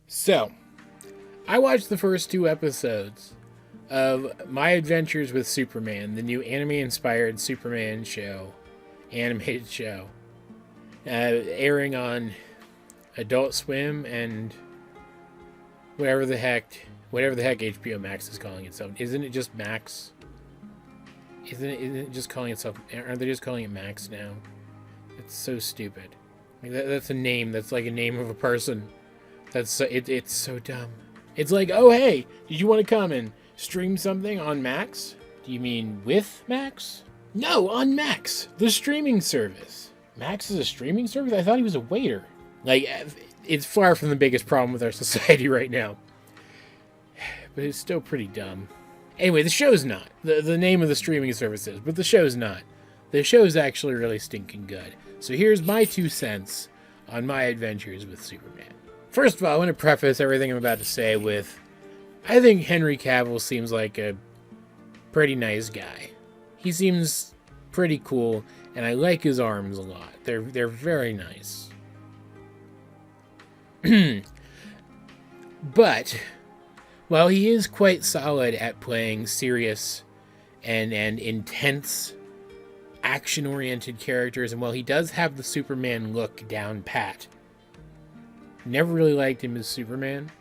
So, I watched the first 2 episodes of My Adventures with Superman, the new anime-inspired Superman show, animated show, airing on Adult Swim and whatever the heck HBO Max is calling itself. Isn't it just Max? Isn't it just calling itself? Aren't they just calling it Max now? It's so stupid. I mean, that's a name. That's like a name of a person. It's so dumb. It's like, oh hey, did you want to come and stream something on Max? Do you mean with Max? No, on Max, the streaming service. Max is a streaming service? I thought he was a waiter. Like, it's far from the biggest problem with our society right now. But it's still pretty dumb. Anyway, the show's not. The name of the streaming service is, but the show's not. The show's actually really stinking good. So here's my 2 cents on My Adventures with Superman. First of all, I want to preface everything I'm about to say with, I think Henry Cavill seems like a pretty nice guy. He seems pretty cool, and I like his arms a lot. They're very nice. But while he is quite solid at playing serious and intense action-oriented characters, and while he does have the Superman look down pat, never really liked him as Superman.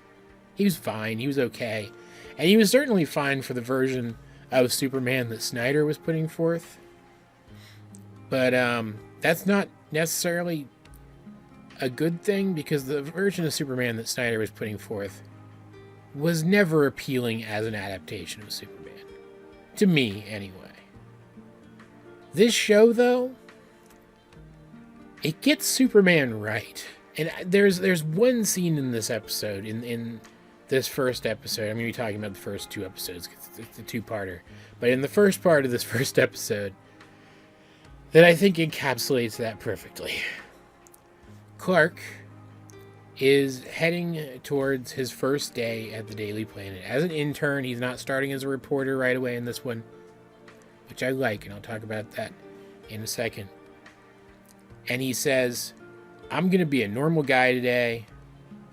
He was fine, he was okay, and he was certainly fine for the version of Superman that Snyder was putting forth. But that's not necessarily a good thing, because the version of Superman that Snyder was putting forth was never appealing as an adaptation of Superman. To me, anyway. This show, though, it gets Superman right. And there's one scene in this episode, in this first episode, I'm going to be talking about the first 2 episodes, because it's a 2-parter, but in the first part of this first episode, that I think encapsulates that perfectly. Clark is heading towards his first day at the Daily Planet. As an intern, he's not starting as a reporter right away in this one, which I like, and I'll talk about that in a second. And he says, I'm going to be a normal guy today.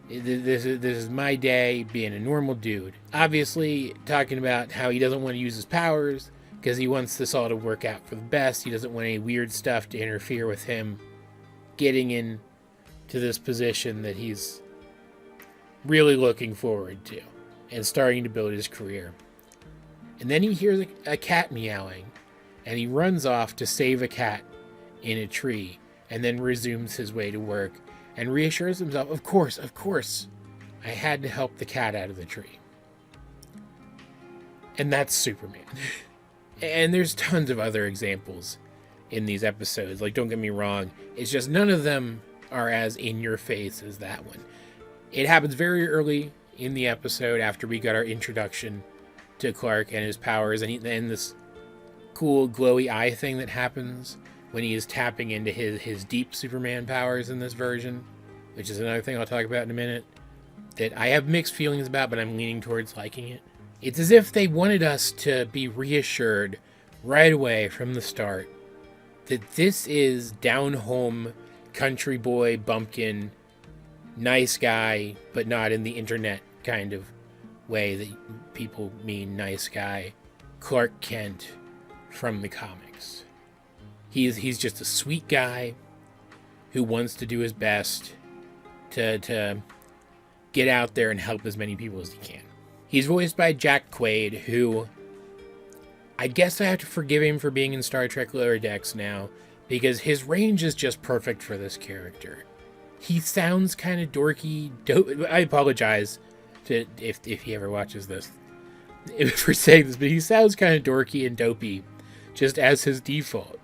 This is my day being a normal dude. Obviously, talking about how he doesn't want to use his powers because he wants this all to work out for the best. He doesn't want any weird stuff to interfere with him getting in to this position that he's really looking forward to and starting to build his career. And then he hears a cat meowing, and he runs off to save a cat in a tree, and then resumes his way to work and reassures himself, of course, I had to help the cat out of the tree. And that's Superman. And there's tons of other examples in these episodes. Like, don't get me wrong, it's just none of them are as in your face as that one. It happens very early in the episode after we got our introduction to Clark and his powers, and this cool glowy eye thing that happens when he is tapping into his deep Superman powers in this version, which is another thing I'll talk about in a minute, that I have mixed feelings about, but I'm leaning towards liking it. It's as if they wanted us to be reassured right away from the start that this is down-home country boy bumpkin, nice guy, but not in the internet kind of way that people mean nice guy, Clark Kent from the comics. He's just a sweet guy who wants to do his best to get out there and help as many people as he can. He's voiced by Jack Quaid, who I guess I have to forgive him for being in Star Trek Lower Decks now, because his range is just perfect for this character. He sounds kind of dorky. I apologize if he ever watches this for saying this, but he sounds kind of dorky and dopey just as his default.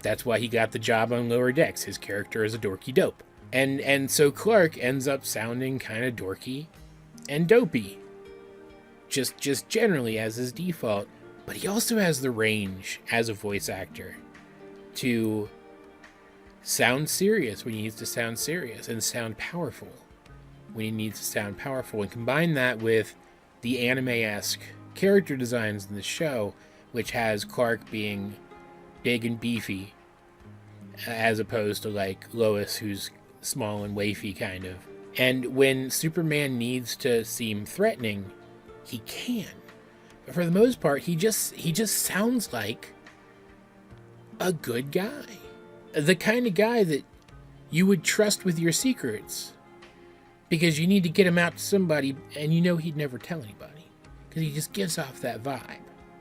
That's why he got the job on Lower Decks. His character is a dorky dope. And so Clark ends up sounding kind of dorky and dopey. Just generally as his default. But he also has the range as a voice actor to sound serious when he needs to sound serious, and sound powerful when he needs to sound powerful. And combine that with the anime-esque character designs in the show, which has Clark being big and beefy, as opposed to like Lois, who's small and wafy kind of, And when Superman needs to seem threatening, he can. But for the most part, he just sounds like a good guy. The kind of guy that you would trust with your secrets. Because you need to get him out to somebody, and you know he'd never tell anybody. Because he just gives off that vibe.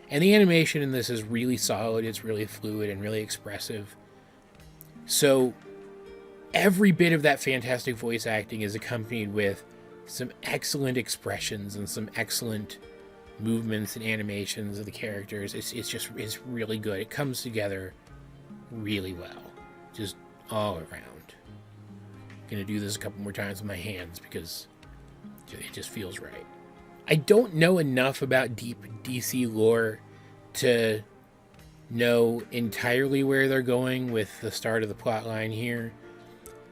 And the animation in this is really solid, it's really fluid and really expressive. So every bit of that fantastic voice acting is accompanied with some excellent expressions and some excellent movements and animations of the characters. It's really good. It comes together really well, just all around. I'm gonna do this a couple more times with my hands because it just feels right. I don't know enough about deep DC lore to know entirely where they're going with the start of the plot line here,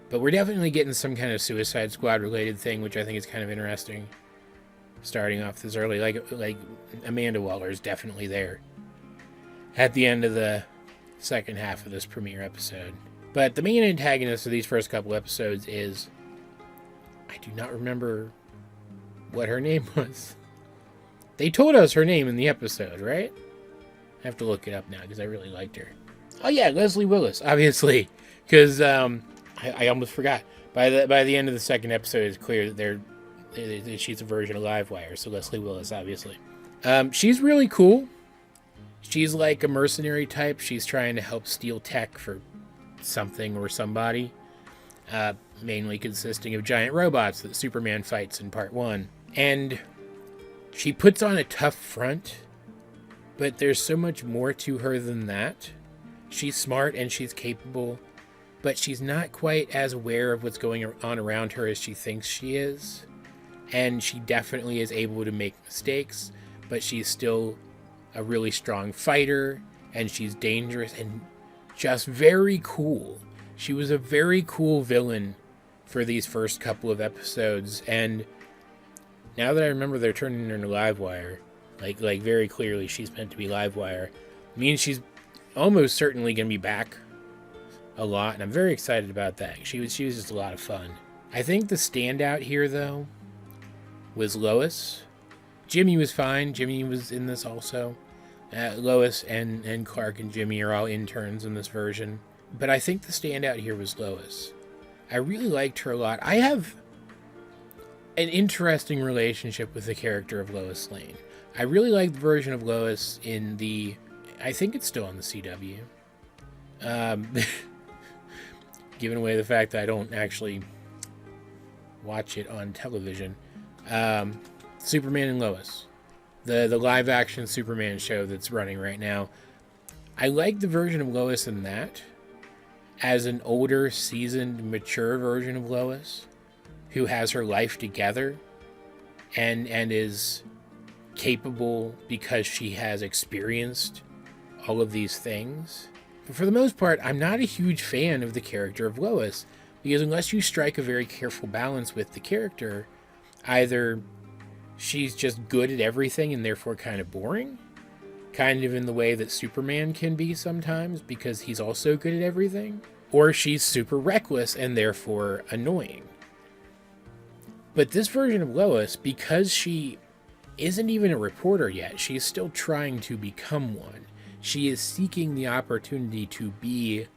but we're definitely getting some kind of Suicide Squad related thing, which I think is kind of interesting. Starting off this early, like Amanda Waller is definitely there at the end of the second half of this premiere episode. But the main antagonist of these first couple episodes is, I do not remember what her name was. They told us her name in the episode, right? I have to look it up now because I really liked her. Oh yeah, Leslie Willis, obviously, because I almost forgot. By the end of the second episode, it's clear that she's a version of Livewire, so Leslie Willis, obviously. She's really cool. She's like a mercenary type. She's trying to help steal tech for something or somebody, mainly consisting of giant robots that Superman fights in part 1. And she puts on a tough front, but there's so much more to her than that. She's smart and she's capable, but she's not quite as aware of what's going on around her as she thinks she is. And she definitely is able to make mistakes, but she's still a really strong fighter, and she's dangerous and just very cool. She was a very cool villain for these first couple of episodes, and now that I remember they're turning her into Livewire, like very clearly she's meant to be Livewire, means she's almost certainly going to be back a lot, and I'm very excited about that. She was just a lot of fun. I think the standout here, though, was Lois. Jimmy was fine. Jimmy was in this also. Lois and Clark and Jimmy are all interns in this version. But I think the standout here was Lois. I really liked her a lot. I have an interesting relationship with the character of Lois Lane. I really like the version of Lois in the... I think it's still on the CW. Giving away the fact that I don't actually watch it on television. Superman and Lois. The live action Superman show that's running right now. I like the version of Lois in that as an older, seasoned, mature version of Lois who has her life together and is capable because she has experienced all of these things. But for the most part, I'm not a huge fan of the character of Lois, because unless you strike a very careful balance with the character, either she's just good at everything and therefore kind of boring, kind of in the way that Superman can be sometimes because he's also good at everything, or she's super reckless and therefore annoying. But this version of Lois, because she isn't even a reporter yet, she's still trying to become one. She is seeking the opportunity to be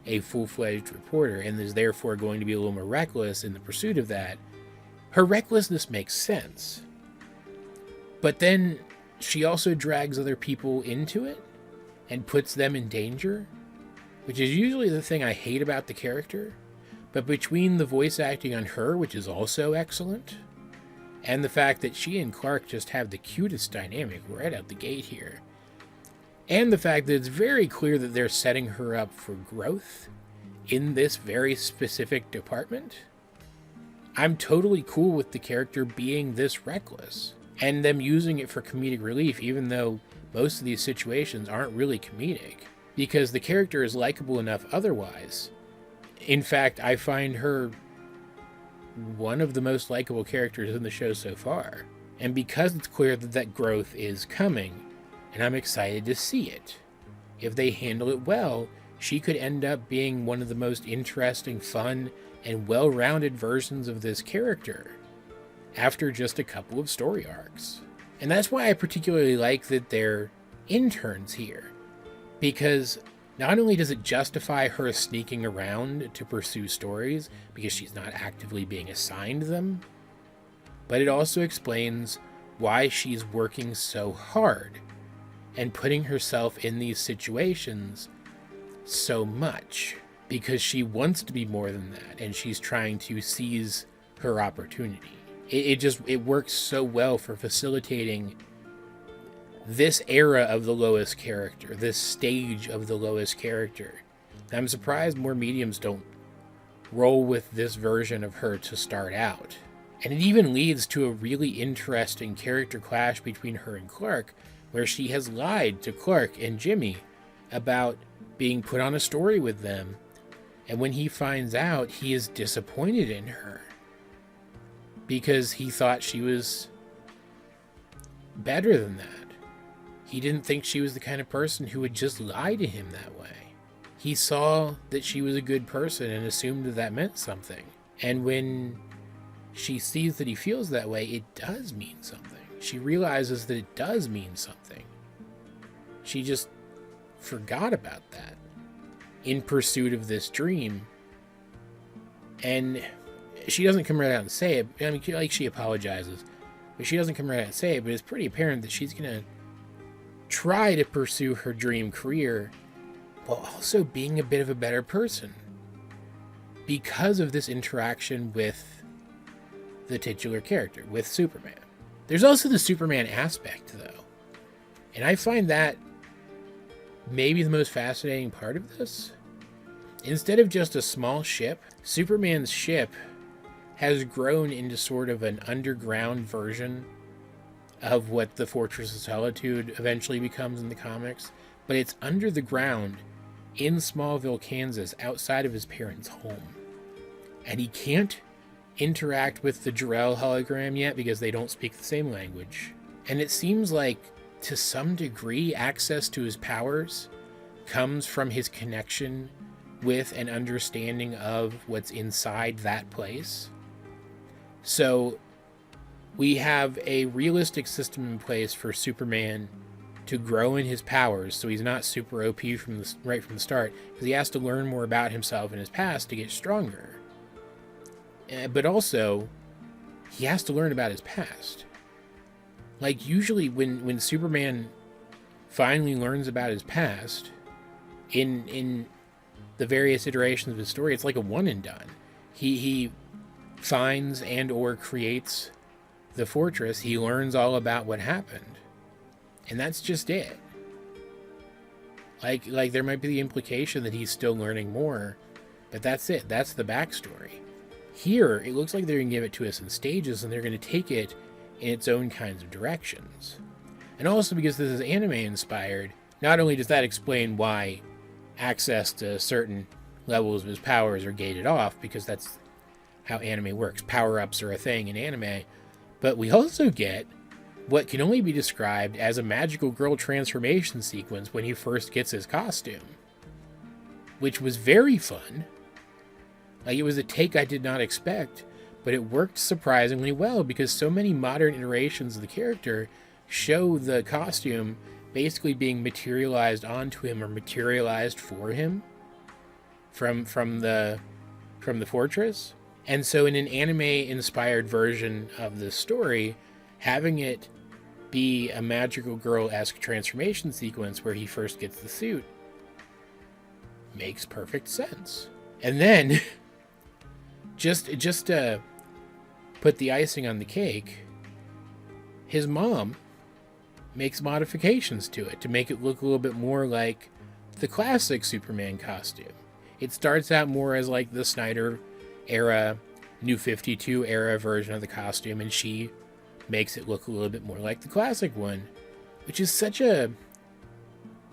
a full-fledged reporter and is therefore going to be a little more reckless in the pursuit of that. Her recklessness makes sense. But then she also drags other people into it and puts them in danger, which is usually the thing I hate about the character. But between the voice acting on her, which is also excellent, and the fact that she and Clark just have the cutest dynamic right out the gate here, and the fact that it's very clear that they're setting her up for growth in this very specific department, I'm totally cool with the character being this reckless and them using it for comedic relief, even though most of these situations aren't really comedic, because the character is likable enough otherwise. In fact, I find her one of the most likable characters in the show so far. And because it's clear that that growth is coming, and I'm excited to see it. If they handle it well, she could end up being one of the most interesting, fun, and well-rounded versions of this character after just a couple of story arcs. And that's why I particularly like that they're interns here, because not only does it justify her sneaking around to pursue stories because she's not actively being assigned them, but it also explains why she's working so hard and putting herself in these situations so much, because she wants to be more than that, and she's trying to seize her opportunity. It works so well for facilitating this era of the Lois character, this stage of the Lois character. I'm surprised more mediums don't roll with this version of her to start out. And it even leads to a really interesting character clash between her and Clark, where she has lied to Clark and Jimmy about being put on a story with them. And when he finds out, he is disappointed in her, because he thought she was better than that. He didn't think she was the kind of person who would just lie to him that way. He saw that she was a good person and assumed that that meant something. And when she sees that he feels that way, it does mean something. She realizes that it does mean something. She just forgot about that in pursuit of this dream. And she doesn't come right out and say it. I mean, like, she apologizes, but she doesn't come right out and say it. But it's pretty apparent that she's going to try to pursue her dream career while also being a bit of a better person because of this interaction with the titular character, with Superman. There's also the Superman aspect, though, and I find that maybe the most fascinating part of this. Instead of just a small ship, Superman's ship has grown into sort of an underground version of what the Fortress of Solitude eventually becomes in the comics, but it's under the ground in Smallville, Kansas, outside of his parents' home. And he can't interact with the Jor-El hologram yet because they don't speak the same language. And it seems like, to some degree, access to his powers comes from his connection with an understanding of what's inside that place. So we have a realistic system in place for Superman to grow in his powers, so he's not super OP right from the start, because he has to learn more about himself and his past to get stronger. But also, he has to learn about his past. Like, usually when Superman finally learns about his past, in the various iterations of his story, it's like a one and done. He finds and or creates the fortress, he learns all about what happened, and that's just it. Like there might be the implication that he's still learning more, but that's it. That's the backstory. Here, it looks like they're going to give it to us in stages, and they're going to take it in its own kinds of directions. And also, because this is anime inspired, not only does that explain why access to certain levels of his powers are gated off, because that's how anime works. Power-ups are a thing in anime, but we also get what can only be described as a magical girl transformation sequence when he first gets his costume, which was very fun. Like, it was a take I did not expect, but it worked surprisingly well, because so many modern iterations of the character show the costume basically being materialized onto him or materialized for him from the fortress. And so in an anime-inspired version of this story, having it be a magical girl-esque transformation sequence where he first gets the suit makes perfect sense. And then, just to put the icing on the cake, his mom makes modifications to it to make it look a little bit more like the classic Superman costume. It starts out more as like the Snyder era, New 52 era version of the costume, and she makes it look a little bit more like the classic one, which is such a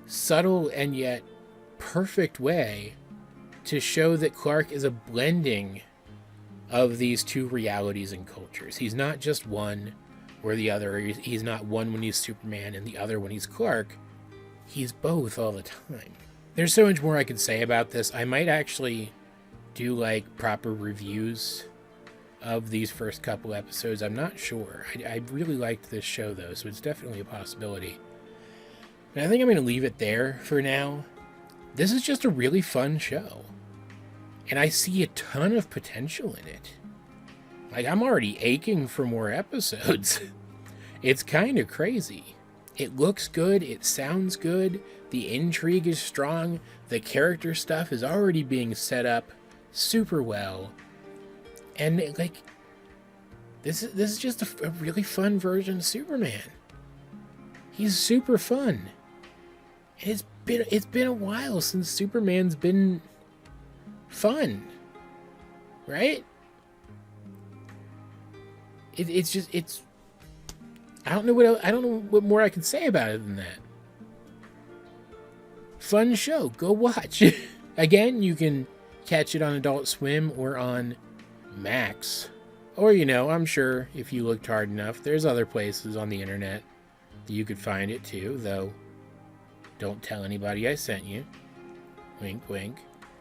subtle and yet perfect way to show that Clark is a blending of these two realities and cultures. He's not just one or the other. He's not one when he's Superman and the other when he's Clark. He's both all the time. There's so much more I could say about this. I might actually do like proper reviews of these first couple episodes. I'm not sure. I really liked this show though, so it's definitely a possibility. But I think I'm going to leave it there for now. This is just a really fun show. And I see a ton of potential in it. Like, I'm already aching for more episodes. It's kind of crazy. It looks good. It sounds good. The intrigue is strong. The character stuff is already being set up super well. And, like, this is just a really fun version of Superman. He's super fun. And it's been a while since Superman's been fun. Right? It's I don't know what more I can say about it than that. Fun show. Go watch. Again, you can catch it on Adult Swim or on Max. Or, I'm sure if you looked hard enough, there's other places on the internet that you could find it too, though don't tell anybody I sent you. Wink, wink.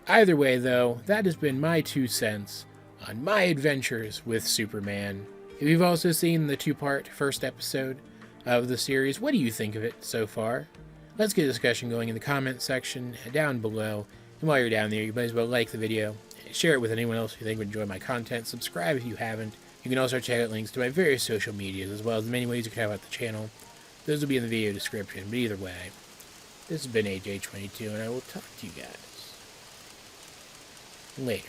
Either way, though, that has been my 2 cents on my adventures with Superman. If you've also seen the 2-part first episode of the series, what do you think of it so far? Let's get a discussion going in the comments section down below. And while you're down there, you might as well like the video, share it with anyone else you think would enjoy my content, subscribe if you haven't. You can also check out links to my various social medias, as well as the many ways you can help out the channel. Those will be in the video description, but either way, this has been AJ22, and I will talk to you guys later.